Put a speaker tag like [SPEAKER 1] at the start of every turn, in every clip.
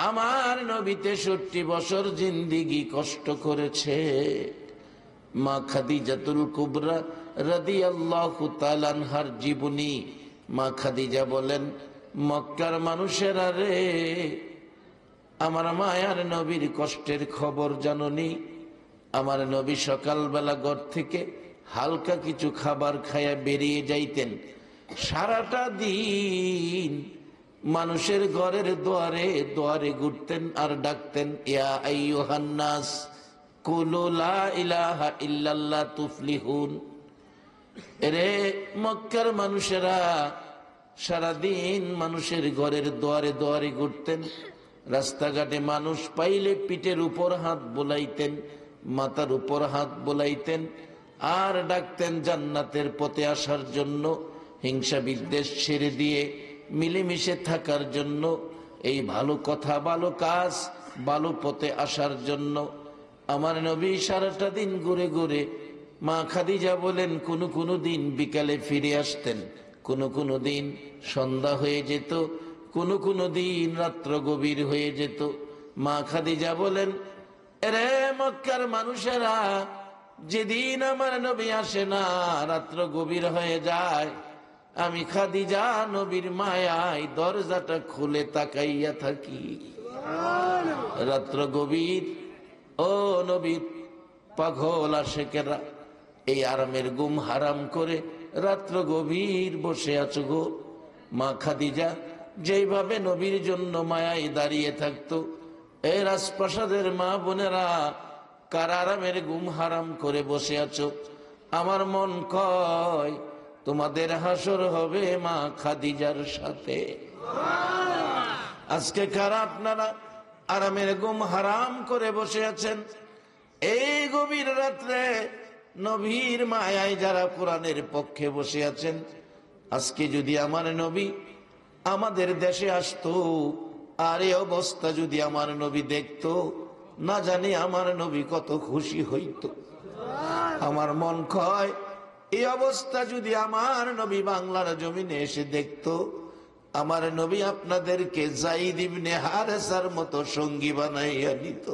[SPEAKER 1] আমার নবী 63 বছর জিন্দিগি কষ্ট করেছে। মা খাদিজাতুল কুবরা রাদিয়াল্লাহু তাআলা আনহার জীবনী। মা খাদিজা বলেন, মক্কার মানুষেরা রে, আমার মায়ার নবীর কষ্টের খবর জাননি? আমার নবী সকালবেলা ঘর থেকে হালকা কিছু খাবার খায়া বেরিয়ে যাইতেন। সারাটা দিন মানুষের ঘরের দুয়ারে দুয়ারে ঘুরতেন আর ডাকতেন, ইয়া আইয়ুহান নাস কুলু লা ইলাহা ইল্লাল্লাহ তুফলিহুন। রে মক্কার মানুষেরা, সারাদিন মানুষের ঘরের দুয়ারে দুয়ারে ঘুরতেন। রাস্তাঘাটে মানুষ পাইলে পিঠের উপর হাত বোলাইতেন, মাথার উপর হাত বোলাইতেন আর ডাকতেন জান্নাতের পথে আসার জন্য, হিংসা বিদ্বেষ ছেড়ে দিয়ে মিলেমিশে থাকার জন্য, এই ভালো কথা ভালো কাজ ভালো পথে আসার জন্য। আমার নবী সারাটা দিন ঘুরে ঘুরে, মা খাদিজা বলেন, কোনো দিন বিকালে ফিরে আসতেন, কোনো দিন সন্ধ্যা হয়ে যেত, কোনো দিন রাত্র গভীর হয়ে যেত। মা খাদিজা বলেন, এরে মক্কার মানুষেরা, যেদিন আমার নবী আসে না, রাত্র গভীর হয়ে যায়, আমি খাদিজা নবীর মায়ায় দরজাটা খুলে তাকাইয়া থাকি। রাত্র গভীর, ও নবীর পাগল আশেকেরা, এই আরামের ঘুম হারাম করে রাত্র গভীর বসে আছো গো। মা খাদিজা যেইভাবে নবীর জন্য মায়ায় দাঁড়িয়ে থাকতো, এই রাজপ্রাসাদের মা বোনেরা, কার আরামের ঘুম হারাম করে বসে আছো? আমার মন কয় তোমাদের হাসর হবে মা খাদিজার সাথে। আজকে কারা আপনারা আরামের ঘুম হারাম করে বসে আছেন? এই গভীর রাত্রে নবীর মায়ায় যারা কোরআনের পক্ষে বসে আছেন, আজকে যদি আমার নবী আমাদের দেশে আসতো, আর এই অবস্থা যদি আমার নবী দেখতো, না জানি আমার নবী কত খুশি হইত। আমার মন কয়, এই অবস্থা যদি আমার নবী বাংলার জমিনে এসে দেখতো, আমার নবী আপনাদেরকে যায়েদ ইবনে হারেসার মতো সঙ্গী বানাইয়া নিত।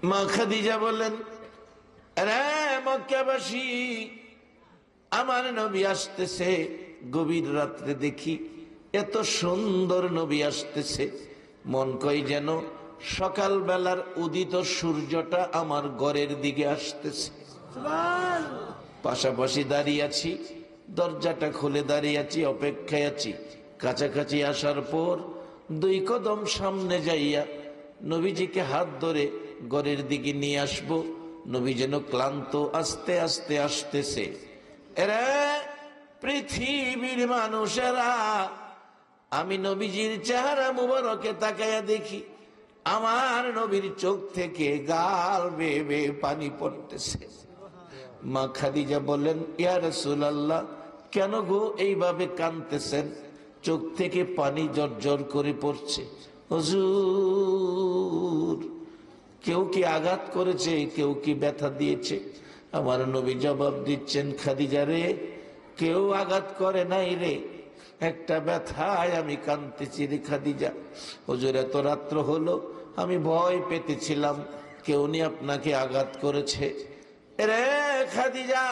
[SPEAKER 1] মা খাদিজা বলেন, রে মক্কাবাসী, আমার নবী আসতেছে। গভীর রাত্রে দেখি এত সুন্দর নবী আসতেছে, মন কই যেন সকাল বেলার উদিত সূর্যটা আমার ঘরের দিকে আসতেছে। পাশাপাশি দাঁড়িয়ে আছি, দরজাটা খুলে দাঁড়িয়ে আছি, অপেক্ষায় আছি। কাছাকাছি আসার পর 2 কদম সামনে যাইয়া নবীজিকে হাত ধরে ঘরের দিকে নিয়ে আসবো। নবী যেন ক্লান্ত, আস্তে আস্তে আসতেছে। এরা পৃথিবীর মানুষেরা, আমি নবীজির চেহারা মুবারকে তাকাইয়া দেখি, আমার নবীর চোখ থেকে গাল বেয়ে বেয়ে পানি পড়তেছে। মা খাদিজা বলেন, ইয়া রাসূলুল্লাহ, কেন গো এইভাবে কাঁদতেছেন? চোখ থেকে পানি জর্জর করে পড়ছে। হুজুর, কেউ কি আঘাত করেছে, কেউ কি ব্যথা দিয়েছে? আমার নবী জবাব দিচ্ছেন, খাদিজা রে, কেউ আঘাত করে নাই রে, একটা ব্যথায় আমি কাঁদতেছি রে খাদিজা। হুজুর, এত রাত্র হলো, আমি ভয় পেতেছিলাম কেউ নি আপনাকে আঘাত করেছে। রে খাদিজা,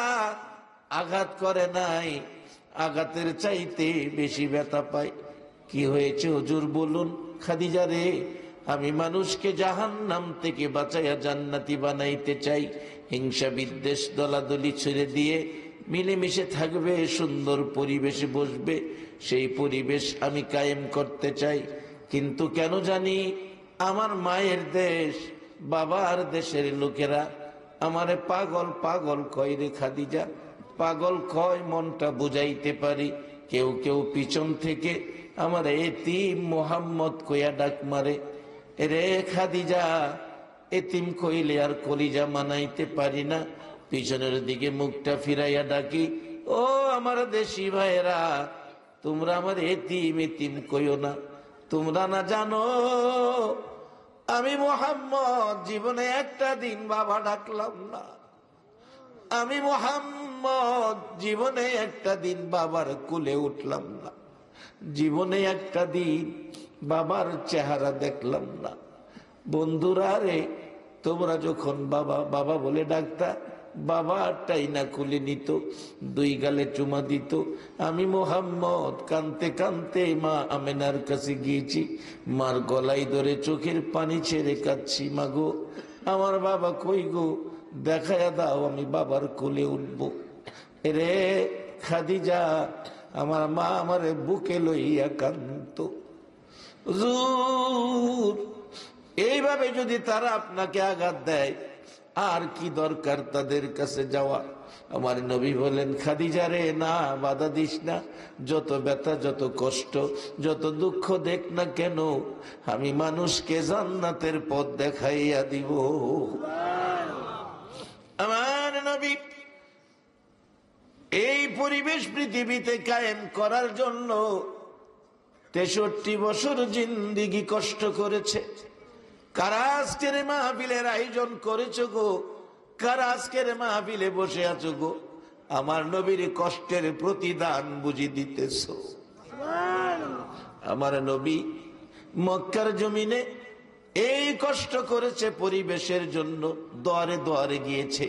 [SPEAKER 1] আঘাত করে নাই, আঘাতের চাইতে বেশি ব্যথা পাই। কি হয়েছে হুজুর বলুন? খাদিজা রে, আমি মানুষকে জাহান্নাম থেকে বাঁচাইয়া জান্নাতি বানাইতে চাই। হিংসা বিদ্বেষ দলাদলি ছেড়ে দিয়ে মিলেমিশে থাকবে, সুন্দর পরিবেশে বসবে, সেই পরিবেশ আমি কায়েম করতে চাই। কিন্তু কেন জানি আমার মায়ের দেশ, বাবার দেশের লোকেরা আমারে পাগল পাগল কয় রে খাদিজা। পাগল কয়, মনটা বুঝাইতে পারি। কেউ কেউ পিছন থেকে আমার এতিম মোহাম্মদ কইয়া ডাক মারে। রে খাদিজা, এতিম কইলে আর কলিজা মানাইতে পারি না, পিছনের দিকে মুখটা ফিরাইয়া ডাকি, ও আমার দেশি ভাইরা, তোমরা আমার এতিম এতিম কইও না। তোমরা না জানো আমি মোহাম্মদ জীবনে একটা দিন বাবা ডাকলাম না। আমি মোহাম্মদ জীবনে একটা দিন বাবার কুলে উঠলাম না। জীবনে একটা দিন বাবার চেহারা দেখলাম না। বন্ধুরা রে, তোমরা যখন বাবা বাবা বলে ডাকতা, বাবাটাই না খুলে নিত, দুই গালে চুমা দিত। আমি মোহাম্মদ কানতে কানতে মা আমেনার কাছে গিয়েছি, মার গলায় ধরে চোখের পানি ছেড়ে কাঁদছি, মা গো আমার বাবা কই গো, দেখায়া দাও, আমি বাবার কোলে উঠবো। রে খাদিজা, আমার মা আমারে বুকে লইয়া কান্ত। হুজুর, এইভাবে যদি তারা আপনাকে আঘাত দেয়, আর কি দরকার তাদের কাছে যাওয়া? আমার নবী বলেন, খাদিজা রে, না বাধা দিস না, যত ব্যথা, যত কষ্ট, যত দুঃখ দেখ না কেন, আমি মানুষকে জান্নাতের পথ দেখাইয়া দিব। আমার নবী এই পরিবেশ পৃথিবীতে কায়েম করার জন্য 63 বছর জিন্দেগি কষ্ট করেছে। কারা আজকের মাহফিলের আয়োজন করেছ গো? কারা আজকের মাহফিলে বসে আছো গো? আমার নবীর কষ্টের প্রতিদান বুঝি দিতেছ। আমার নবী মক্কার জমিনে এই কষ্ট করেছে পরিবেশের জন্য, দুয়ারে দুয়ারে গিয়েছে।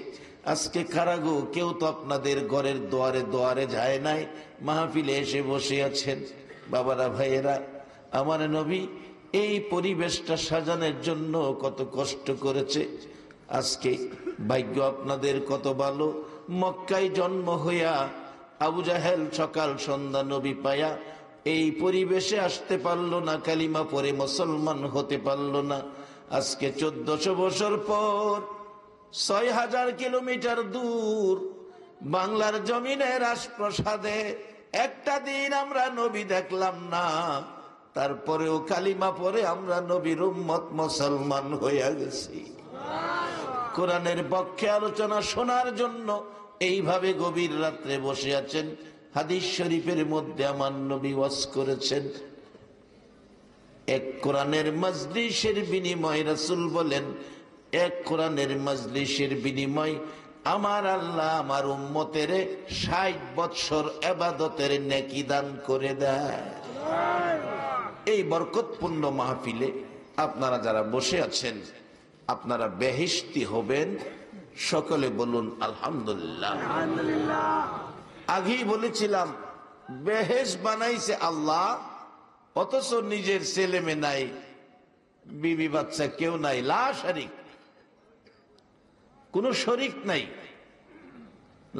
[SPEAKER 1] আজকে কারা গো? কেউ তো আপনাদের ঘরের দুয়ারে দুয়ারে যায় নাই, মাহফিলে এসে বসে আছেন। বাবারা, ভাইয়েরা, আমার নবী এই পরিবেশটা সাজানোর জন্য কত কষ্ট করেছে। আজকে ভাগ্য আপনাদের কত ভালো, মক্কায় জন্ম হইয়া আবু জাহেল সকাল সন্ধ্যা নবী পায়া এই পরিবেশে আসতে পারলো না, কালিমা পড়ে মুসলমান হতে পারলো না। আজকে 1400 বছর পর 6000 কিলোমিটার দূর বাংলার জমিনে রাজপ্রাসাদে একটা দিন আমরা নবী দেখলাম না, তারপরেও কালিমা পরে আমরা নবীর উম্মত মুসলমান হইয়া গেছি। কোরআনের পক্ষে আলোচনা শোনার জন্য এইভাবে গভীর রাত্রে বসে আছেন। হাদিস শরীফের মধ্যে আমার নবী ওয়াজ করেছেন, এক কোরআনের মজলিসের বিনিময়, রাসূল বলেন, এক কোরআনের মজলিসের বিনিময় আমার আল্লাহ আমার উম্মতের 60 বৎসর ইবাদতের নেকি দান করে দেয়। এই বরকতপূর্ণ মাহফিলে আপনারা যারা বসে আছেন, আপনারা বেহেশতি হবেন। সকলে বলুন আলহামদুলিল্লাহ। আগেই বলেছিলাম, বেহেশত বানাইছে আল্লাহ, অথচ নিজের ছেলে মেয়ে নাই, বিবি বাচ্চা কেউ নাই, লা শরীক, কোন শরীক নাই,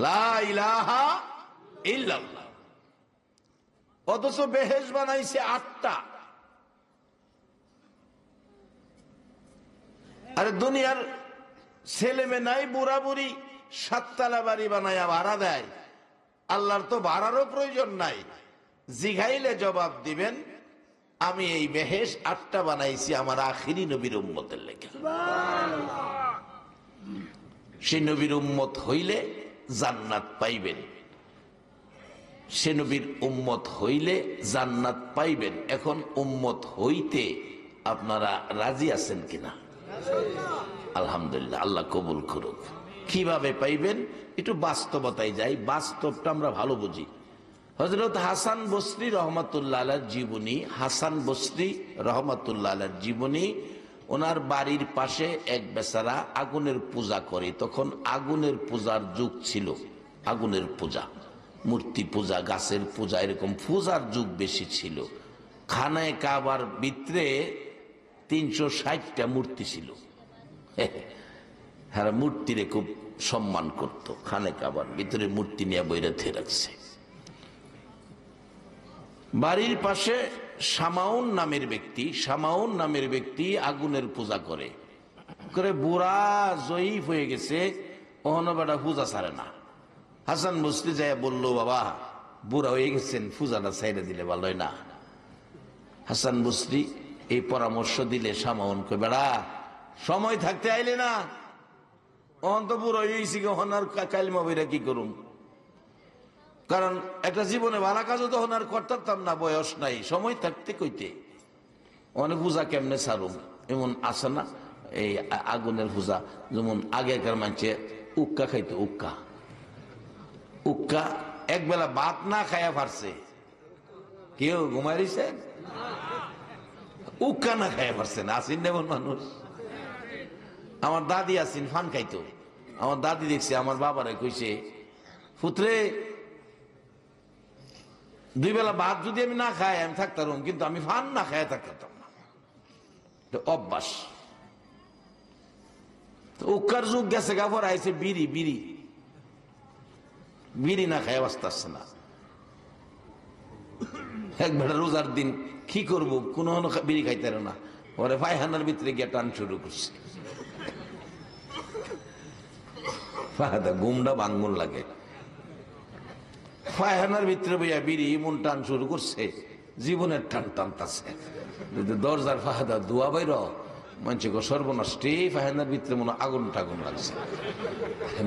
[SPEAKER 1] লা ইলাহা ইল্লাল্লাহ। অথচ বেহেশত বানাইছে 8টা। আরে দুনিয়ার ছেলে মেয়ে নাই, বুড়া বুড়ি 7 তলা বাড়ি বানায়া ভাড়া দেয়। আল্লাহর তো ভাড়ারও প্রয়োজন নাই, জিগাইলে জবাব দিবেন, আমি এই বেহেশত 8টা বানাইছি আমার আখিরি নবীর উম্মতের লেগে। সে নবীর উম্মত হইলে জান্নাত পাইবেন, সে নবীর উম্মত হইলে জান্নাত পাইবেন। এখন উম্মত হইতে আপনারা রাজি আছেন কিনা? আলহামদুলিল্লাহ, আল্লাহ কবুল করুক। কিভাবে পাইবেন একটু বাস্তবতায় যাই, বাস্তবটা আমরা ভালো বুঝি। হযরত হাসান বসরি রহমাতুল্লাহ আলাইহির জীবনী, হাসান বসরি রহমাতুল্লাহ আলাইহির জীবনী। ওনার বাড়ির পাশে এক বেচারা আগুনের পূজা করে। তখন আগুনের পূজার যুগ ছিল, আগুনের পূজা, মূর্তি পূজা, গাছের পূজা, এরকম পূজার যুগ বেশি ছিল। খানায় কাবার ভিতরে 360টা মূর্তি ছিল। হ্যাঁ, মূর্তিরে খুব সম্মান করত। খানায় কাবার ভিতরে মূর্তি নিয়ে বইরাতে রাখছে। বাড়ির পাশে শামাউন নামের ব্যক্তি, শামাউন নামের ব্যক্তি আগুনের পূজা করে। বুড়া জয়ীফ হয়ে গেছে, ওহনো বেটা পূজা ছাড়ে না। হাসান বসরি যায় বলল, বাবা বুড়া হয়ে গেছেন, পূজাটা ছাইড়ে দিলে ভালো হয় না। হাসান বসরি এই পরামর্শ দিলে শামাউন কই, বেড়া সময় থাকতে আইলে না, ওহন তো বুড়ো হয়েছি, ওহন আর কালিমা বইরা কি করুম? কারণ একটা জীবনে ভালো কাজও তখন আর করতাম না, বয়স নাই, সময় থাকতে কইতে অনেক পূজা কেমনে ছাড়ুম। এমন আছে না এই আগুনের পূজা, যেমন আগেকার মানুষে উক্কা খাইতো, উক্কা একবেলা ভাত না খাইয়া পারছে, কেউ ঘুমাই রয়েছেন? উক্কা না খাই পারছেন? আসিন এমন মানুষ। আমার দাদি আসিন ফান খাইতো। আমার দাদি দেখছে আমার বাবারে কইছে, পুত্রে দুই বেলা ভাত যদি আমি না খাই আমি থাকতাম, কিন্তু আমি ফান না খাই থাকতাম না। অভ্যাস। উক্কার যুগ গেছে, গাফর আইছে বিড়ি। বিড়ি বিড়ি না খায় অবস্থা আসছে না। একবার রোজার দিন কি করব, কোন বিড়ি খাইতে না, ওরে পায়খানার ভিতরে গিয়ে টান শুরু করছে। ঘুমটা বাঙ্গুন লাগে, পায়খানার ভিতরে বইয়া বিড়ি এমন টান শুরু করছে, জীবনের টান টানতাছে। দরজার ফাহাদা দোয়া বাইর মঞ্চে গো সর্বনাশ, ফায়খানার ভিতরে মনে আগুন টাগুন লাগছে।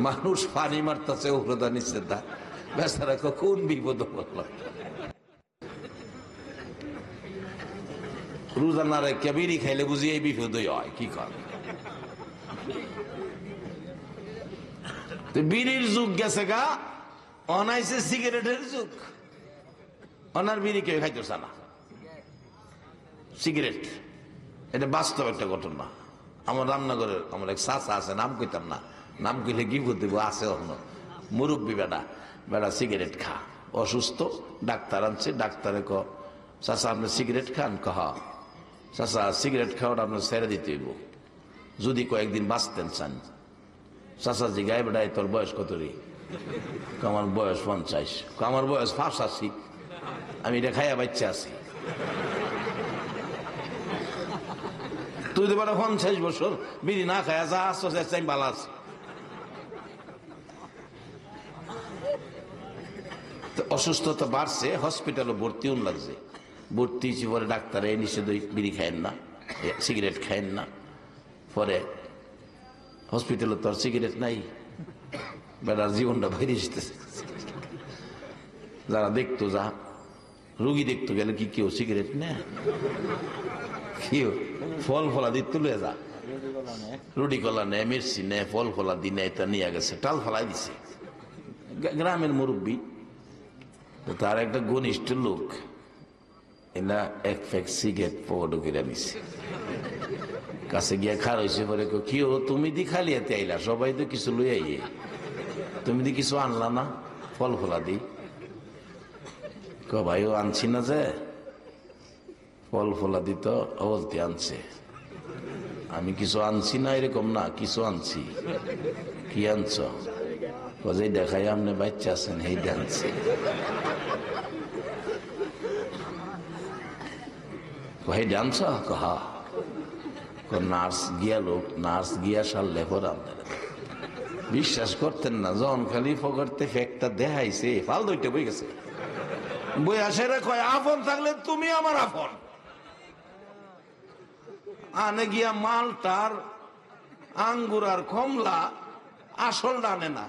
[SPEAKER 1] মানুষ পানি মারতেছে উপরদা নিচে দা, বেচারা কোন বিপদ পড়ল। রোজা না রেখে বিড়ি খাইলে বুঝি এই বিপদই হয়, কি কর। বিড়ির যুগ গেছে গা, অনাইছে সিগারেটের যুগ। অনার বিড়ি কেউ খাইতেছে না, সিগারেট। এটা বাস্তব একটা ঘটনা। আমার রান্নাঘরের আমার এক চাচা আছে, নাম কইতাম না, নাম কইলে কি বলতে আছে, অন্য মুরব্বী বেটা। বেটা সিগারেট খা, অসুস্থ, ডাক্তার আনছে। ডাক্তারে ক, চাচা আপনি সিগারেট খান? কহা চাচা সিগারেট খাওয়াটা আপনার ছেড়ে দিতে হইব যদি কয়েকদিন বাঁচতেন চান। চাচা জিগায়, বেটা তোর বয়স কত রে? আমার বয়স 50। আমার বয়স 85, আমি এটা খাইয়া বাচ্চা আছি। তুই তো বেটা 50 বছর বিড়ি না খাইয়া যা আসছো, আমি ভালো আছি। অসুস্থতা বাড়ছে, হসপিটালে ভর্তিও লাগছে। ভর্তি পরে ডাক্তার এই নিষেধ, বিড়ি খায়েন না, সিগারেট খায়েন না। পরে হসপিটালে তো আর সিগারেট নাই, বেটার জীবনটা বাইরে যেতেছে। যারা দেখতো, যা রুগী দেখতো গেলে কি কেউ সিগারেট নেয়? কেউ ফল ফলা দিত, তুলে যা রুটি কলা নেয়, মির্চি নেয়, ফল ফলা দি নেয়, তা নিয়ে গেছে, টাল ফলাই দিছে। গ্রামের মুরব্বী, তার একটা ঘনিষ্ঠ লোক এলা এক প্যাক সিগারেট পকেট করে নিছে, কাছে গিয়া খার হয়েছে। পরে কি ও তুমি দি খালি হাতে আইলা, সবাই তো কিছু লই আইয়ে, তুমি দি কিছু আনলা না ফল ফলা দি? ক ভাই ও আনছি না, যে ফল ফলা দিত বলতে আনছে, আমি কিছু আনছি না, এরকম না, কিছু আনছি। কি আনছ? যে দেখাই আপনি বাচ্চা আছেন, এই আনছি। ভাই ডান্স কহা নার্স গিয়া, লোক নার্স গিয়া সারলে পর বিশ্বাস করতেন না, যখন খালি ফকরতে ফেকটা দেখাইছে, ফাল দইটা বই গেছে। বই আসে রে কয়, আপন থাকলে তুমি আমার আপন। আনে গিয়া মালটার আঙ্গুর আর কমলা, আসল আনে না।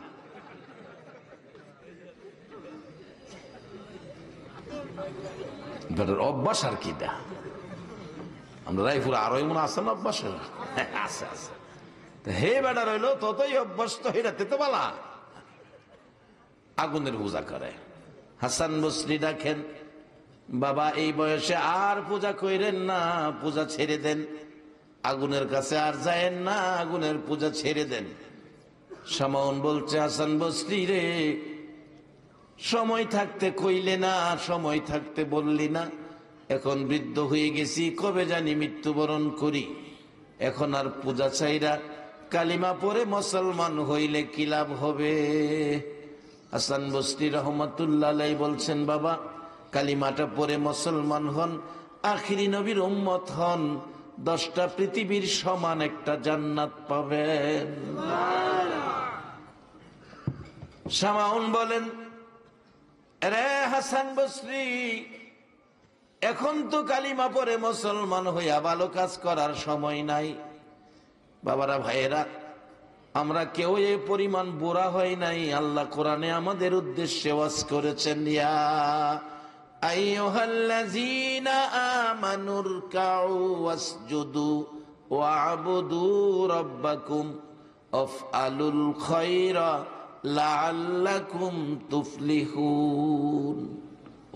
[SPEAKER 1] অভ্যাস আর কি দা, আমরা রায়পুর আরো এমন আছে না অভ্যাস আছে আছে। হে বেটা রইল, ততই অভ্যস্ত হইতে তো বলা আগুনের পূজা করে। হাসান বসরি দেখেন, বাবা এই বয়সে আর পূজা কইরেন না, পূজা ছেড়ে দেন, আগুনের কাছে আর যায়েন না, আগুনের পূজা ছেড়ে দেন। সামাউন বলছে, হাসান বসরি রে, সময় থাকতে কইলে না, সময় থাকতে বললি না, এখন বৃদ্ধ হয়ে গেছি, কবে জানি মৃত্যুবরণ করি, এখন আর পূজা চাইরা কালিমা পড়ে মুসলমান হইলে কি লাভ হবে? হাসান বসরি রহমাতুল্লাহ আলাইহি বলছেন, বাবা কালিমাটা পড়ে মুসলমান হন, আখিরি নবীর উম্মত হন, 10টা পৃথিবীর সমান একটা জান্নাত পাবেন। সামাউন বলেন, রে হাসান বসরি, এখন তো কালিমা পড়ে মুসলমান হইয়া ভালো কাজ করার সময় নাই। বাবারা ভাইয়েরা, আমরা কেউ এ পরিমাণ বুড়া হয় নাই। আল্লাহ কোরআনে আমাদের উদ্দেশ্যে ওয়াজ করেছেন, ইয়া আইয়ুহাল্লাযীনা আমানুরকাউ ওয়াসজুদু ওয়া'বুদু রাব্বাকুম আফআলুল খায়রা লাআল্লাকুম তুফলিহুন।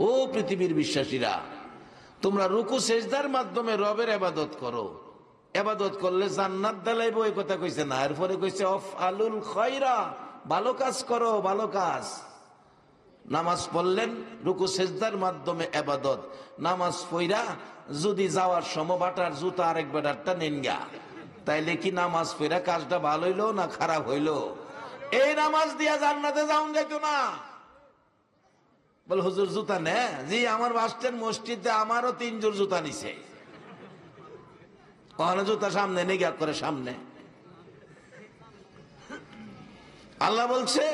[SPEAKER 1] ও পৃথিবীর বিশ্বাসীরা, তোমরা রুকু সেজদার মাধ্যমে রবের ইবাদত করো। ইবাদত করলে জান্নাত দিলাইব এই কথা কইছে না, এরপরে কইছে আফআলুল খায়রা, ভালো কাজ করো, ভালো কাজ। নামাজ পড়লেন রুকু সেজদার মাধ্যমে ইবাদত। নামাজ পড়া যদি যাওয়ার সময় বাটার জুতা আরেক বেটারটা নেন গা, তাইলে কি নামাজ পড়া কাজটা ভালো হইলো না খারাপ হইলো? এই নামাজ দিয়া জান্নাতে যাওন যেত না। বল হুজুর জুতা নে, জি আমার বাসস্ট্যান্ড মসজিদে আমারও 3 জোড় জুতা নিছে। ওখানে জুতা সামনে নিগা করে সামনে। আল্লাহ বলছে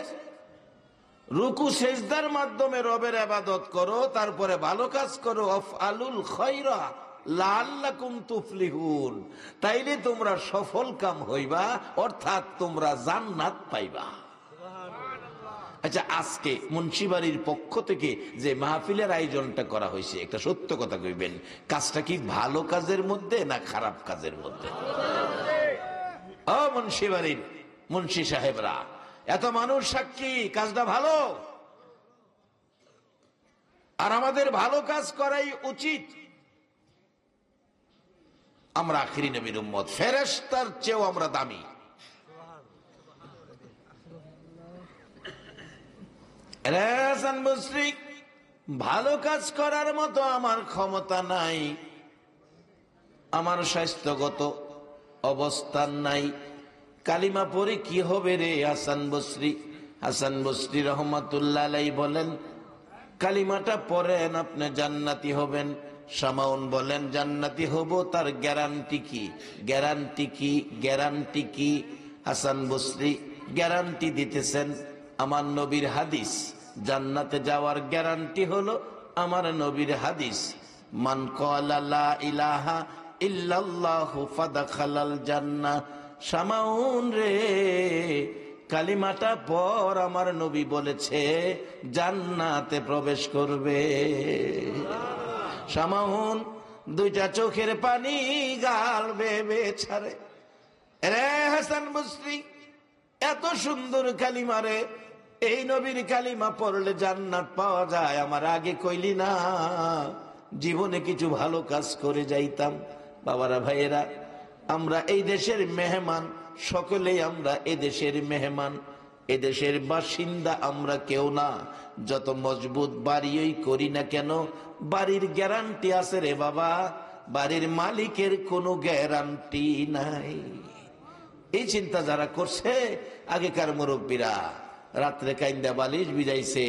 [SPEAKER 1] রুকু সেজদার মাধ্যমে রবের ইবাদত করো, তারপরে ভালো কাজ করো। আফআলুল খায়রা লাআল্লাকুম তুফলিহুন, তাইলে তোমরা সফল কাম হইবা, অর্থাৎ তোমরা জান্নাত পাইবা। আচ্ছা, আজকে মুন্সিবাড়ির পক্ষ থেকে যে মাহফিলের আয়োজনটা করা হয়েছে, একটা সত্য কথা কইবেন, কাজটা কি ভালো কাজের মধ্যে না খারাপ কাজের মধ্যে? ও মুন্সিবাড়ির মুন্সি সাহেবরা, এত মানুষ সাক্ষী, কাজটা ভালো। আর আমাদের ভালো কাজ করাই উচিত। আমরা আখিরি নবীর উম্মত, ফেরেশতার চেয়েও আমরা দামি। হাসান বসরি, ভালো কাজ করার মতো আমার ক্ষমতা নাই, আমার স্বাস্থ্যগত অবস্থান নাই, কালিমা পড়ে কি হবে রে হাসান বসরি? হাসান বসরি রহমাতুল্লাহ আলাইহি বলেন, কালিমাটা পড়েন আপনি জান্নাতি হবেন। সামাউন বলেন, জান্নাতি হব, তার গ্যারান্টি কি? গ্যারান্টি কি? গ্যারান্টি কি? হাসান বসরি গ্যারান্টি দিতেছেন আমার নবীর হাদিস। জান্নাতে যাওয়ার গ্যারান্টি হলো আমার নবীর হাদিস, মান ক্বালা লা ইলাহা ইল্লাল্লাহু ফাদাখালাল জান্নাহ। সামাউন রে, কালিমাটা পর, আমার নবী বলেছে জান্নাতে প্রবেশ করবে। সামাউন 2টা চোখের পানি গাল বেবে ছাড়ে। রে হাসান বসরি, এত সুন্দর কালিমা রে, এই নবীর কালিমা পড়লে জান্নাত পাওয়া যায়, আমার আগে কইলি না, জীবনে কিছু ভালো কাজ করে যাইতাম। বাবারা ভাইয়েরা, আমরা এই দেশের মেহমান, সকলেই আমরা এদেশের মেহমান, এদেশের বাসিন্দা আমরা কেউ না। যত মজবুত বাড়িই করি না কেন, বাড়ির গ্যারান্টি আছে রে বাবা, বাড়ির মালিকের কোনো গ্যারান্টি নাই। এই চিন্তা যারা করছে, আগেকার মুরব্বীরা রাত্রে কাইন্দা বালিশ বিজাইছে,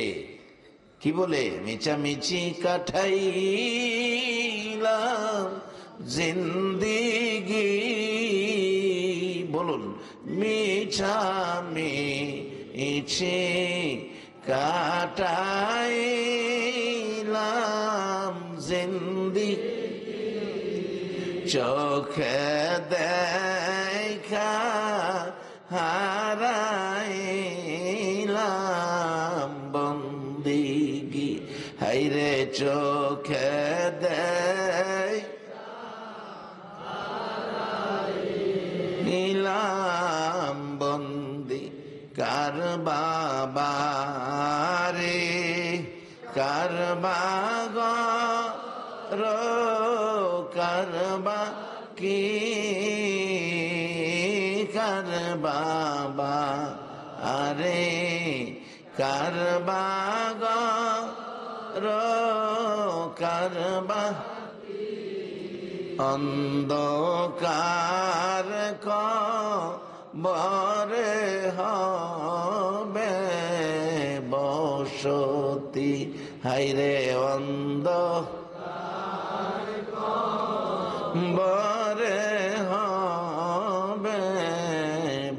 [SPEAKER 1] কি বলে, মিচামিচি কাটাইলাম জিন্দিগি, বলুন, মিছামিছি কাটাইলাম জিন্দিগি, চোখে দেখা হারাইলাম বন্দিগি, হাইরে চোখে নিলাম বন্দি, কার বাবা রে, কার বাবা রো, কার বা কি, কার বাবা আরে, কার বাবা রো, কার বা, অন্ধকার কবরে হবে বসতি, হাইরে অন্ধকার কবরে হবে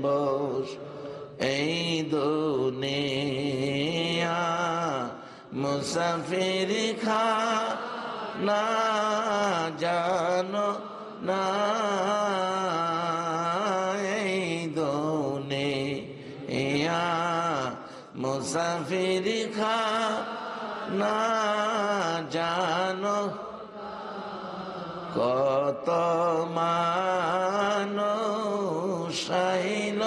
[SPEAKER 1] বস, এই দুনিয়া মুসাফির খানা জানো না, এই দুনিয়া মুসাফির খানা জানো, কত মানুষ আইল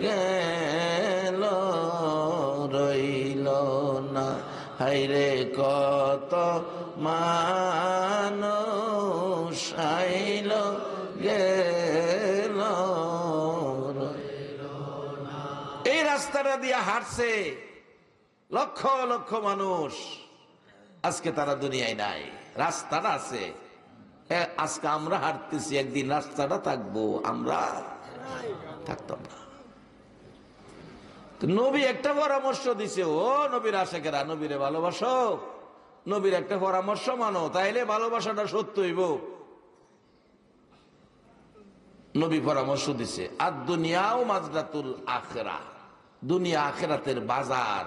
[SPEAKER 1] গেল রইল না, হাইরে কত মানুষ আইল গেল, এই রাস্তাটা দিয়ে হাঁটছে লক্ষ লক্ষ মানুষ, আজকে তারা দুনিয়ায় নাই। রাস্তাটা আছে, আজকে আমরা হাঁটতেছি, একদিন রাস্তাটা থাকবো, আমরা থাকতাম না। নবী একটা পরামর্শ দিছে, ও নবীর আশেকেরা, নবীরে ভালোবাসো, নবীর একটা পরামর্শ মানো, তাইলে ভালোবাসাটা সত্য হইব। নবী পরামর্শ দিছে, আর দুনিয়াও মাজরাতুল আখিরা, দুনিয়া আখিরাতের বাজার।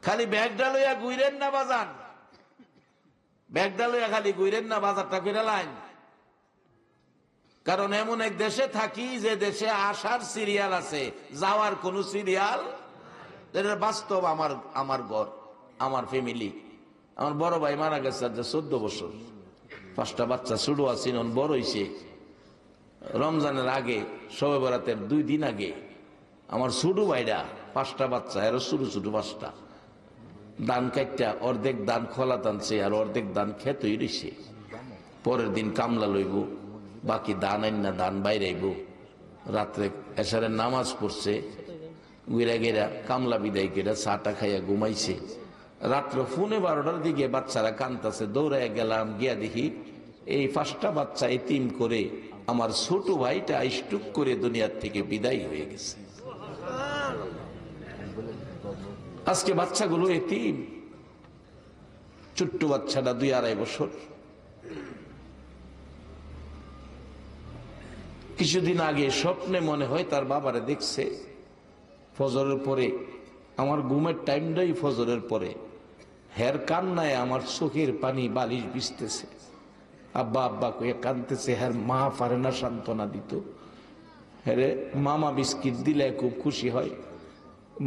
[SPEAKER 1] খালি ব্যাগটা লইয়া ঘুরেন না বাজার, ব্যাগটা লইয়া খালি ঘুরেন না, বাজারটা করে লাইন। কারণ এমন এক দেশে থাকি যে দেশে আসার সিরিয়াল আছে, যাওয়ার কোন সিরিয়াল। বাস্তব আমার ঘর, আমার ফ্যামিলি। আমার বড় ভাই মারা গেছে 14 বছর, 5টা বাচ্চা ছোট আছেন, বড় হইছে। রমজানের আগে, শবে বরাতের 2 দিন আগে আমার ছোট ভাইরা 5টা বাচ্চা, এর ছোট ছোট 5টা দান কাটটা, অর্ধেক দান খোলা টানছে আর অর্ধেক দান খেতই রইছে। পরের দিন কামলা লইব, বাকি দান আইন না দান বাইরাইব। রাত্রে এশারের নামাজ পড়ছে, গুইরা গেরা কামলা বিদায় কেরা চাটা খাইয়া ঘুমাইছে। রাত্র 12:30টার দিকে বাচ্চারা কান্তাছে, দৌড়াইয়া গেলাম, গিয়া দেখি এই 5টা বাচ্চা এতিম করে আমার ছোট ভাইটা স্টুক করে দুনিয়ার থেকে বিদায় হয়ে গেছে। আজকে বাচ্চাগুলো এতিম, ছোট্ট বাচ্চাটা 2-2.5 বছর। কিছুদিন আগে স্বপ্নে মনে হয় তার বাবারে দেখছে ফজরের পরে, আমার ঘুমের টাইমটাই ফজরের পরে। হের কান্নায় আমার চোখের পানি বালিশ ভিজতেছে, আব্বা আব্বা কয়ে কাঁদতেছে। হের মা পারে না সান্ত্বনা দিত। হেরে মামা বিস্কিট দিলে খুব খুশি হয়,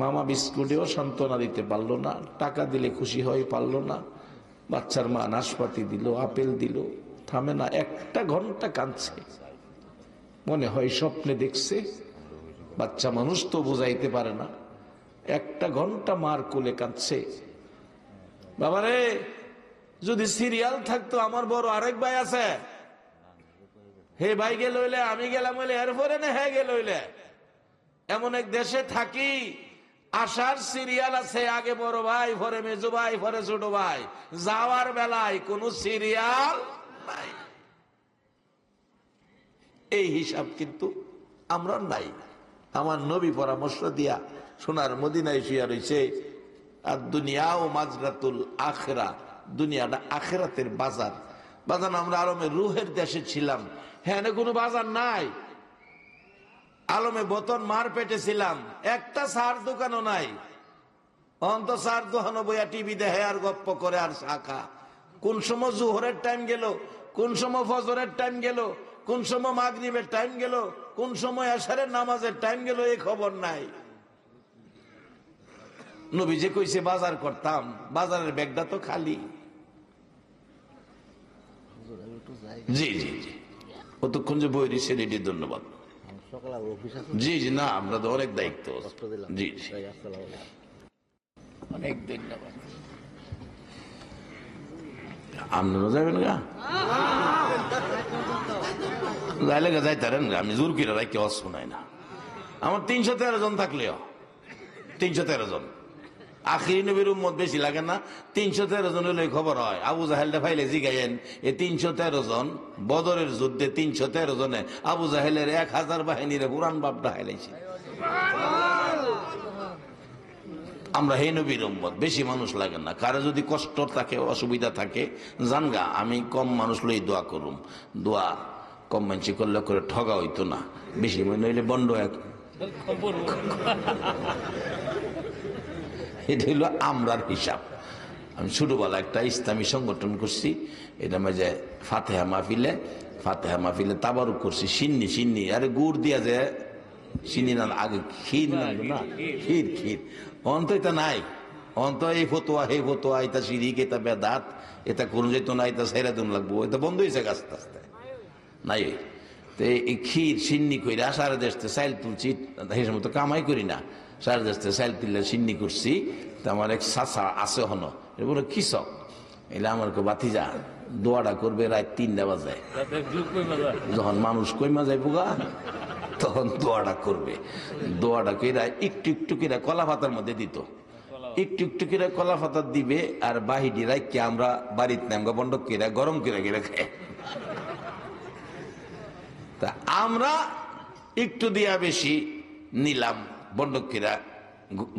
[SPEAKER 1] মামা বিস্কুটেও সান্ত্বনা দিতে পারলো না। টাকা দিলে খুশি হয়, পারলো না। বাচ্চার মা নাশপাতি দিল, আপেল দিল, থামে না। 1 ঘন্টা কাঁদছে, মনে হয় স্বপ্নে দেখছে। বাচ্চা মানুষ তো বুঝাইতে পারে না। 1 ঘন্টা মার কোলে কাঁদছে। বাবারে, যদি সিরিয়াল থাকতো, আমার বড় আরেক ভাই আছে, হে ভাই গে লইলে আমি গেলাম হইলে এরপরে না হে গে লইলে। এমন এক দেশে থাকি, আসার সিরিয়াল আছে, আগে বড় ভাই, পরে মেজো ভাই, পরে ছোট ভাই। যাওয়ার বেলায় কোন সিরিয়াল নাই। এই হিসাব কিন্তু আমরা নাই। আমার নবী পরামর্শ দিয়া সোনার মদিনায় শুয়া রইছে, আর দুনিয়াও মাজরাতুল আখিরা, দুনিয়াটা আখিরাতের বাজার। বাজার আমরা আলমে রুহের দেশে ছিলাম, হ্যাঁ কোনো বাজার নাই। আলমে বতন মার পেটে ছিলাম, একটা সার দোকানও নাই। অন্ত সার দোকানও বইয়া টিভি দেখে আর গপ্প করে আর শাখা। কোন সময় জোহরের টাইম গেল, কোন সময় ফজরের টাইম গেল, কোন সময় মাগরিবের টাইম গেল, কোন সময় এশারের নামাজের টাইম গেল, এই খবর নাই। নবী যে কইছে বাজার করতাম, বাজারের ব্যাগটা তো খালি। জি জি জি, কতক্ষণ যে বই দিচ্ছে, রেডি, ধন্যবাদ। জি জি, না আমরা তো অনেক দায়িত্ব। জি জি, অনেক ধন্যবাদ। আপনারা যাবেন গা, যাইলে গা যাইতারেন গা, আমি জোর করে রাখি অস শোনাই না। আমার 313 জন থাকলেও 313 জন, আখিরি নবীর উম্মত বেশি লাগে না। 313 জন হলে খবর হয়। আবু জাহেলটা ফাইলে জিগাইয়েন, এই 313 জন বদরের যুদ্ধে 313 জনে আবু জাহেলের 1000 বাহিনীর পুরান বাপটা হাইলাইছে। আমরা হে নবীর উম্মত, বেশি মানুষ লাগে না। কারো যদি কষ্ট থাকে, অসুবিধা থাকে, জানগা আমি কম মানুষ লই দোয়া করুম। দোয়া কম মানুষ করলে করে ঠগা হইতো না, বেশি মনে হইলে বন্ড এক। এটা হইল আমরার হিসাব। আমি ছোটবেলা একটা ইসলামী সংগঠন করছি, এটা মাঝে ফাতেহা মাহফিলে তাবারুক করছি। সিন্নি আরে গুড় দিয়া যে চিনি না, আগে ক্ষীর না, ক্ষীর অন্ত এটা নাই। অন্ত এই ফতোয়া হে ফতোয়া, এটা শিরিক, এটা বেদাত, এটা কোন যেত না, এটা ছেড়ে দিন লাগবো, এটা বন্ধ হয়েছে আস্তে আস্তে নাই। তো এই ক্ষীর সিন্নি করে সারা দেশে চাইল তুলছি, সেই সময় তো কামাই করি না, সারা দেশে চাইল তুললে সিন্নি করছি। তো আমার এক চাচা আছে হন, বলে কৃষক, এলে আমার বাতি যা দোয়াটা করবে রাত 3টা বাজে, যখন মানুষ কইমা যায় বুগা তখন দোয়াটা করবে। দোয়াটা কইরা একটু একটু করে কলা পাতার মধ্যে দিত, একটু একটু করে কলা পাতা দিবে, আর বাহিটি রাখি আমরা বাড়িতে নামগা বন্ডক করে গরম করে গেলে খাই। তা আমরা একটু দিয়া বেশি নিলাম, বন্ডক কিরা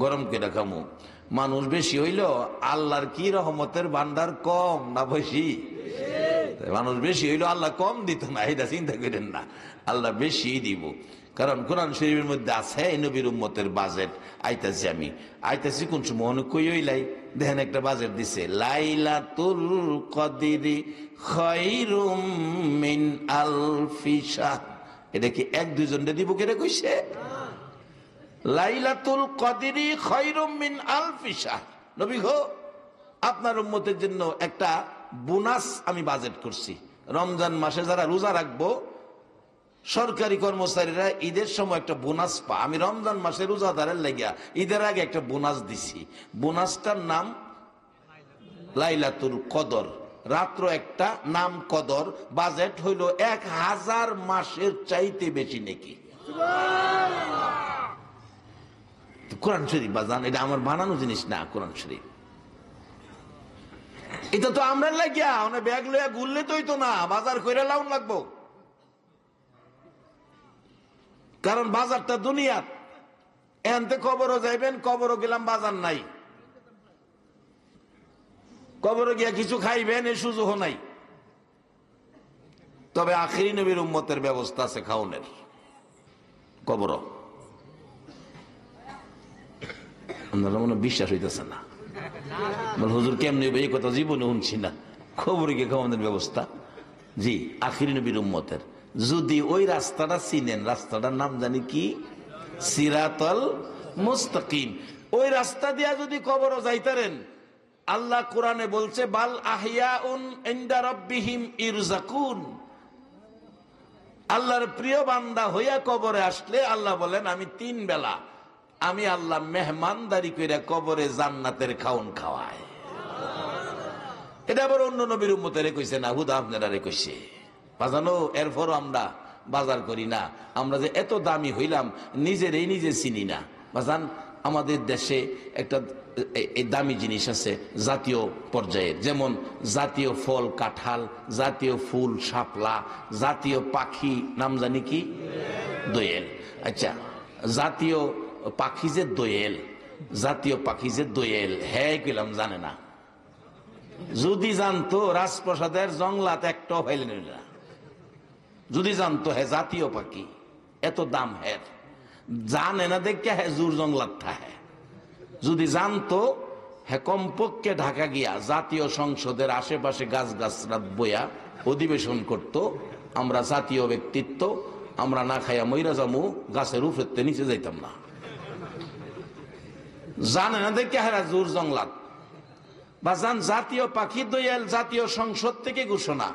[SPEAKER 1] গরম কিরা খামু। মানুষ বেশি হইল আল্লাহর কি রহমতের ভান্ডার কম না বেশি? মানুষ বেশি হইল আল্লাহ কম দিত না, এটা চিন্তা করেন না, আল্লাহ বেশি দিব। কারণ কোরআন শরীফের মধ্যে আছে নবীর উম্মতের বাজেট। আইতাছি কোন সময় কই হইলাই দেখেন একটা বাজেট দিছে, লাইলাতুল কদরি খায়রুম মিন আলফি শাহর। এটা কি 1-2 জনকে দিব কেটে কইছে? লাইলাতুল কদরি খায়রুম মিন আলফি শাহর। নবী গো, আপনার উম্মতের জন্য একটা বোনাস আমি বাজেট করছি। রমজান মাসে যারা রোজা রাখবো, সরকারি কর্মচারীরা ঈদের সময় একটা বোনাস পা। আমি রমজান মাসে রোজাদারের লাগিয়া ঈদের আগে একটা বোনাস দিছি। বোনাসটার নাম লাইলাতুল কদর, রাত্র একটা, নাম কদর। বাজেট হইল 1000 মাসের চাইতে বেশি নাকি। কোরআন শরীফ বাজান, এটা আমার বানানো জিনিস না। কোরআন শরীফ এটা তো আমরা লাগিয়া ব্যাগ লইয়া ঘুরলে তো হইতো না, বাজার করে লাউন লাগবো। কারণ বাজারটা দুনিয়া, এনতে কবরও যাইবেন, কবরও গেলাম বাজার নাই, কবরে গিয়া কিছু খাইবেন এই সুযোগ নাই। তবে আখিরি নবীর উম্মতের ব্যবস্থা আছে খাওনের কবর। আপনারা মনে বিশ্বাস হইতেছে না, হুজুর কেমনি এই কথা জীবনে শুনছি না। খবরে গিয়ে খাওয়ানোর ব্যবস্থা, জি, আখিরি নবীর উম্মতের। যদি ওই রাস্তাটা চিনেন, রাস্তাটার নাম জানি কি, সিরাতাল মুস্তাকিম। ওই রাস্তা দিয়া যদি কবরও যাইতারেন, আল্লাহ কোরআনে বলছে বাল আহইয়াউন ইনদা রাব্বিহিম ইরযাকুন। আল্লাহর প্রিয় বান্দা হইয়া কবরে আসলে আল্লাহ বলেন আমি 3 বেলা আমি আল্লাহ মেহমানদারি কইরা কবরে জান্নাতের খাওন খাওয়ায়। এটা আবার অন্য নবীর উম্মতেরে কইছে না, হুদা আপনারা কইছে। বাজানো, এরপরও আমরা বাজার করি না। আমরা যে এত দামি হইলাম নিজেরই নিজে চিনি না। বাজান, আমাদের দেশে একটা দামি জিনিস আছে জাতীয় পর্যায়ের, যেমন জাতীয় ফল কাঁঠাল, জাতীয় ফুল শাপলা, জাতীয় পাখি নাম জানি কি, দোয়েল। আচ্ছা, জাতীয় পাখি যে দোয়েল, জাতীয় পাখি যে দোয়েল, হ্যাঁ কইলাম জানে না। যদি জানতো রাজপ্রাসাদের জংলাত একটাও পাইলেন না। যদি জানতো হ্যাঁ জাতীয় পাখি, এত দাম হ্যাঁ, জানে না দেখে হ্যাঁ জোর জংলাত থাকে। যদি জানতো হ্যাঁ কমপক্ষে ঢাকা গিয়া জাতীয় সংসদের আশেপাশে গাছ গাছরা বইয়া অধিবেশন করত। আমরা জাতীয় ব্যক্তিত্ব, আমরা না খাইয়া মইরা যামু, গাছের উপরে নিচে যাইতাম না। জানে না দেখে হ্যাঁ জোর জংলাত। বা জান, জাতীয় পাখি দোয়েল জাতীয় সংসদ থেকে ঘোষণা।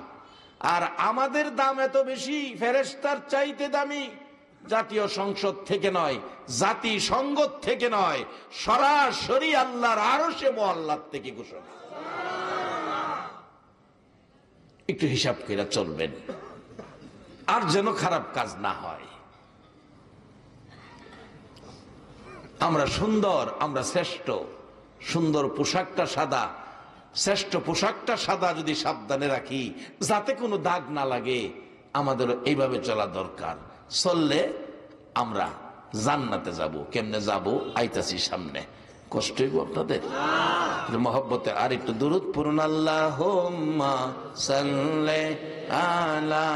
[SPEAKER 1] আর আমাদের দাম এত বেশি, ফেরেশতার চাইতে দামি জাতীয় সংসদ থেকে নয়, জাতিসংঘ থেকে নয়, সরাসরি আল্লাহর আরশে মুআল্লাত থেকে ঘোষণা। একটু হিসাব করে চলবেন, আর যেন খারাপ কাজ না হয়। আমরা সুন্দর, আমরা শ্রেষ্ঠ। সুন্দর পোশাকটা সাদা, শ্রেষ্ঠ পোশাকটা সাদা যদি সাবধানে রাখি, যাতে কোনো দাগ না লাগে, আমাদের এইভাবে চলা দরকার। চললে আমরা জান্নাতে যাব। কেমনে যাব? আইতাছি সামনে। কষ্ট হইব আপনাদের মহব্বতে। আর একটু দুরূদ পড়ুন। আল্লাহুম্মা সাল্লি আলা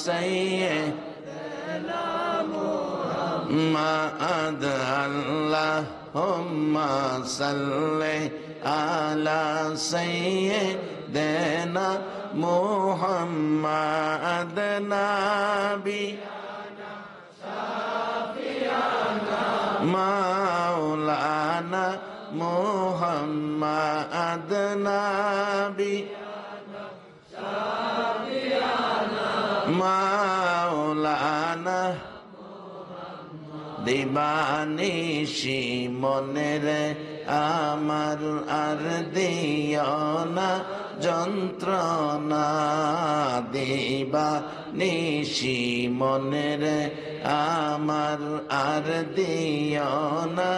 [SPEAKER 1] সাইয়্যিদিনা মুহাম্মাদ, আল্লাহুম্মা সাল্লি আলা সাইয়্যিদিনা মুহাম্মাদ নাবি মাওলানা মুহাম্মাদ নাবি মাওলানা দিবানিশি মনের আমার আর দিও না যন্ত্রণা দিবা নিশি মনের আমার আর দিও না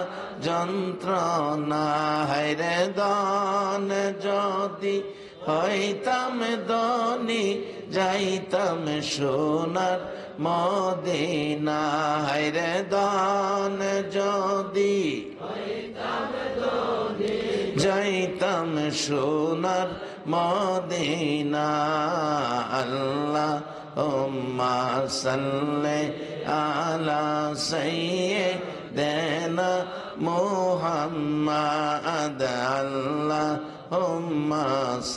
[SPEAKER 1] যন্ত্রণা হায়রে দান যদি হইতাম ধনী যাইতাম সোনার মদিনা হায়রে দান যদি যাইতাম সোনার মদিনা আল্লাহুম্মা সাল্লি আলা সাইয়্যিদিনা মুহাম্মাদ আল্লাহুম্মা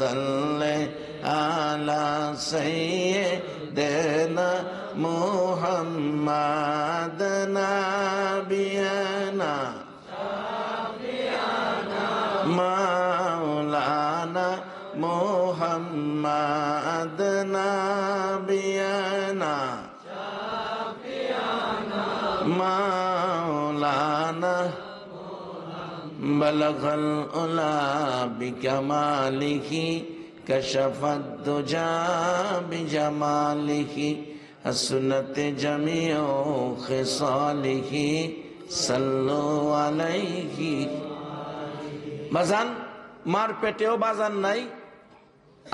[SPEAKER 1] সাল্লি আলা সাইয়্যিদিনা মুহাম্মাদ নাবিয়ানা মাওলানা মুহাম্মাদ নাবিয়ানা মাওলানা বালাগাল উলা বিকামালিহি কাশাফাদ দুজা বিজামালিহি হাসনাত জামিউ খিসালিহি সাল্লু আলাইহি। বাজান মার পেটেও বাজার নাই,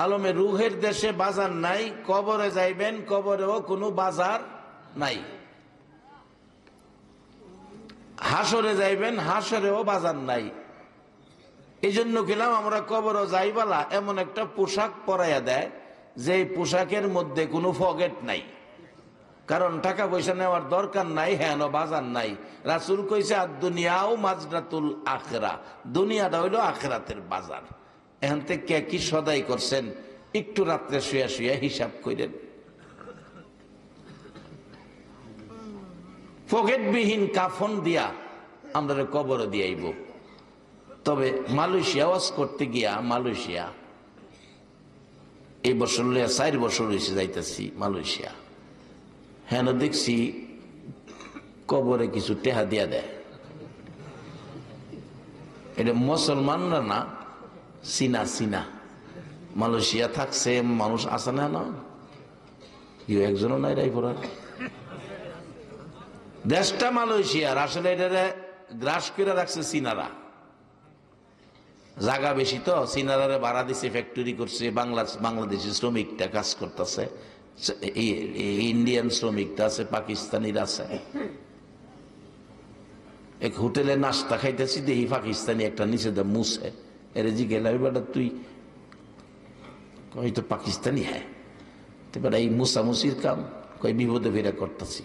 [SPEAKER 1] আলমে রুহের দেশে বাজার নাই। কবরে যাইবেন, কবরেও কোনো বাজার নাই। হাসরে যাইবেন, হাসরেও বাজার নাই। এই জন্য গেলাম আমরা কবরও যাইবালা এমন একটা পোশাক পরাইয়া দেয় যে পোশাকের মধ্যে কোনো পকেট নাই, কারণ টাকা পয়সা নেওয়ার দরকার নাই, হ্যাঁ বাজার নাই। রাসূল কইছে আর দুনিয়াও মাজরাতুল আখিরা, দুনিয়াটা হইল আখিরাতের বাজার। এখান থেকে কি সদাই করছেন একটু রাত্রে শুয়া শুয়া হিসাব করেন। পকেটবিহীন কাফন দিয়া আমরা কবর দিয়াইব। তবে মালয়েশিয়া ওয়াজ করতে গিয়া, মালয়েশিয়া এই বছর 4 বছর হয়েছে যাইতেছি মালয়েশিয়া। হ্যাঁ দেখছি কবরে কিছু টেহা দিয়া দেয়। এটা মুসলমানরা না, চীনা চীনা মালয়েশিয়া থাকছে মানুষ আছে না, না একজনও নাই রাই পড়ার। দেশটা মালয়েশিয়ার, আসলে এটা গ্রাস করে রাখছে চীনারা। জায়গা বেশি তো, চীনারা ভাড়া দিছে, ফ্যাক্টরি করছে। বাংলাদেশি শ্রমিকটা কাজ করতেছে, ইন্ডিয়ান শ্রমিকটা আছে, পাকিস্তানিরা আছে। এক হোটেলে নাস্তা খাইতেছি, দেখি পাকিস্তানি একটা নিচে দা মুছে। এর জি গেলাম, বেটা তুই হয়তো পাকিস্তানি? হ্যাঁ। বেটা এই মুসামুসির কাম কই বিপদে ফেরা করতেছি।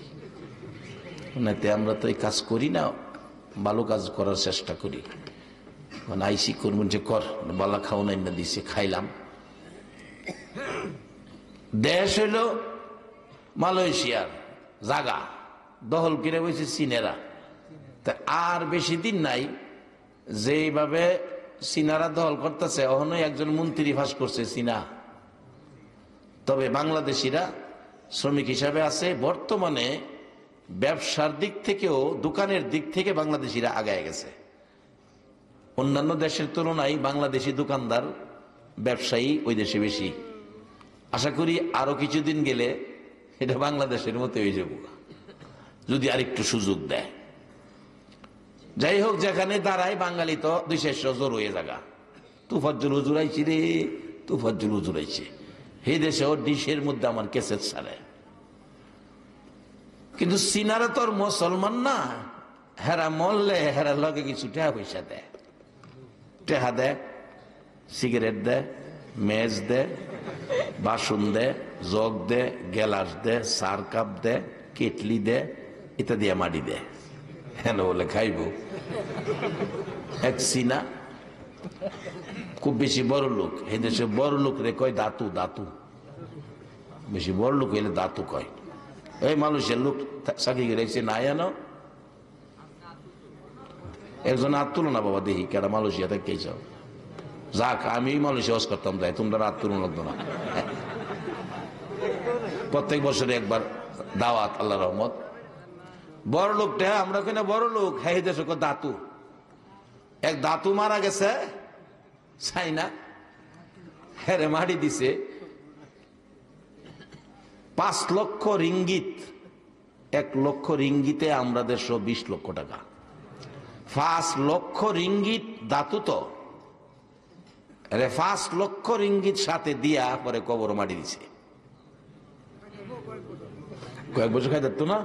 [SPEAKER 1] আমরা তো এই কাজ করি না, ভালো কাজ করার চেষ্টা করি। মানে আইসি করবেন যে কর, বালা খাও নাই না দিছে, খাইলাম। দেশ হইল মালয়েশিয়ার, জাগা দখল করে বসে চীনেরা। তা আর বেশি দিন নাই যেভাবে চীনারা দখল করতেছে, অহনো একজন মন্ত্রী ফাঁস করছে চীনা। তবে বাংলাদেশিরা শ্রমিক হিসাবে আছে। বর্তমানে ব্যবসার দিক থেকেও, দোকানের দিক থেকে বাংলাদেশিরা আগায় গেছে। অন্যান্য দেশের তুলনায় বাংলাদেশি দোকানদার ব্যবসায়ী ওই দেশে বেশি। আশা করি আরো কিছুদিন গেলে এটা বাংলাদেশের মতো হয়ে যাব, যদি আরেকটু সুযোগ দেয়। যাই হোক, যেখানে দাঁড়ায় বাঙালি তো 200 জোর হয়ে জায়গা। তুফাজ্জল হুজুর আইছি রে, তুফাজ্জল হুজুর আইছে। এই দেশেও ডিশের মধ্যে আমার কেসেট ছাড়ে। কিন্তু চীনারা তো মুসলমান না, হেরা মরলে হেরা লগে কিছু টাকা পয়সা দেয়, টেহা দেয়, সিগারেট দেয়, মেজ দেয়, বাসন দেয়, জগ দেয়, গেলাস দেয়, সার কাপ দেয়, কেটলি দেয়, এটা দিয়ে মাটি দেয়। হ্যাঁ বলে খাইব। এক চীনা খুব বেশি বড় লোক, এই দেশে বড় লোক রে কয় দাতু, দাতু। বেশি বড় লোক হইলে দাতু কয়। এই মালয়েশিয়ার লোক চাকরি করেছে না, জানো একজন হাত তুলো না বাবা, দেখি কেরা মালয়েশিয়া থেকে যাও। যাক, আমি মালয়েশিয়া ওয়াজ করতাম, যাই তোমরা হাত তুলো লাগতো না। প্রত্যেক বছরে একবার দাওয়াত, আল্লাহ রহমত। বড় লোকটা, আমরা কিনা বড় লোক, হ্যাঁ দেশ দাতু। এক দাতু মারা গেছে চাইনা, হ্যাঁ মাটি দিছে 5 লক্ষ রিঙ্গিত। 1 লক্ষ রিঙ্গিতে আমরা 20 লক্ষ টাকা। 5 লক্ষ রিঙ্গিত ধাতু তো 5 লক্ষ রিঙ্গিত সাথে দিয়া পরে কবর মাটি দিছে। কয়েক বছর খাই দেখতো না।